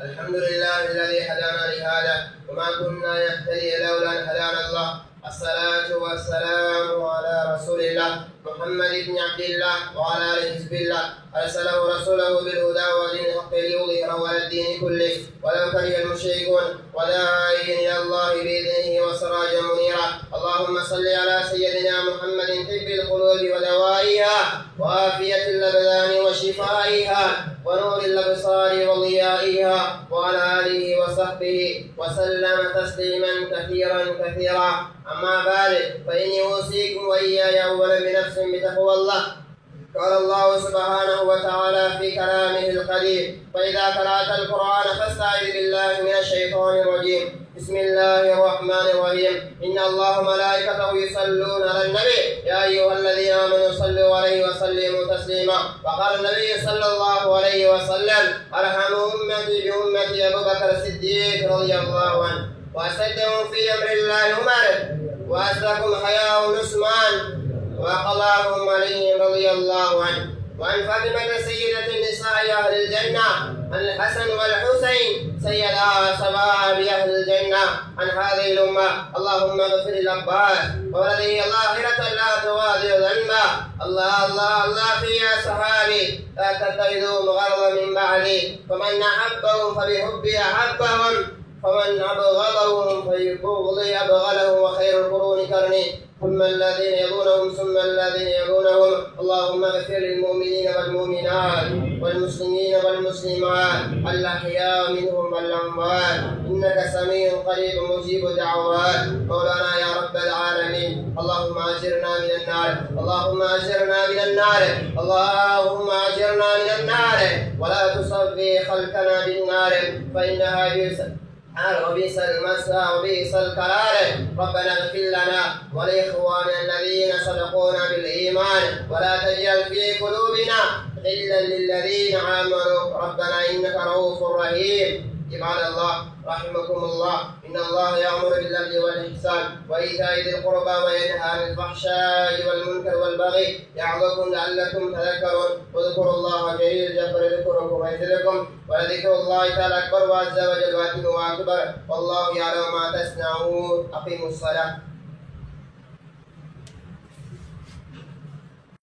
الحمد لله الذي هدانا لهذا وما كنا نهتدي لولا أن هدانا الله. الصلاة والسلام على رسول الله محمد بن عبد الله وعلى آل حزب الله. أرسله رسوله بالهدى ودين الحق ليظهره على الدين كله ولو كره المشركون وداعيا إلى الله بإذنه وسراجا منيرا. اللهم صل على سيدنا محمد طب القلوب ودوائها وعافية الأبدان وشفائها ونور الأبصار وضيائها وعلى آله وصحبه وسلم تسليما كثيرا. أما بعد فإني أوصيكم وإياي أولا بنفس بتقوى الله. قال الله سبحانه وتعالى في كلامه القديم: فإذا قرأت القرآن فاستعذ بالله من الشيطان الرجيم. بسم الله الرحمن الرحيم. إن الله وملائكته يصلون على النبي يا أيها الذين آمنوا صلوا عليه وسلموا تسليما. وقال النبي صلى الله عليه وسلم: أرحم أمتي بأمتي أبو بكر الصديق رضي الله عنه، وأسدهم في أمر الله عمر، وأسلكم حياء عثمان، وقضاهم علي رضي الله عنه. وعن فاطمة سيدة النساء أهل الجنة، عن الحسن والحسين سيدا شباب أهل الجنة، عن هذه الأمة. اللهم اغفر العباس وولده الآخرة لا تغادر ذنبا. الله في أصحابي لا تتخذوا مغرضا من بعدي. فمن أحبهم فبحبي أحبهم ومن أبغضهم فببغضي أبغضهم. وخير القرون قرني ثم الذين يلونهم ثم الذين يلونهم. اللهم اغفر للمؤمنين والمؤمنات والمسلمين والمسلمات الأحياء منهم والأموات إنك سميع قريب مجيب الدعوات. مولانا يا رب العالمين، اللهم أجرنا من النار، اللهم أجرنا من النار، اللهم أجرنا من النار، ولا تصفي خلقنا بالنار فإنها وبئس المسوى وبئس القرار. ربنا اغفر لنا ولإخواننا الذين سبقونا بالإيمان ولا تجعل في قلوبنا غلا للذين آمنوا ربنا إنك رؤوف رحيم. عباد الله رحمكم الله، إن الله يأمر بالعدل والإحسان وإيتاء ذي القربى وينهى عن الفحشاء والمنكر والبغي يعظكم لعلكم تذكرون. واذكروا الله جليل الجبر يذكركم ويزدكم ولذكر الله تعالى أكبر وعز وجل وأكبر والله يعلم ما تصنعون. أقيموا الصلاة.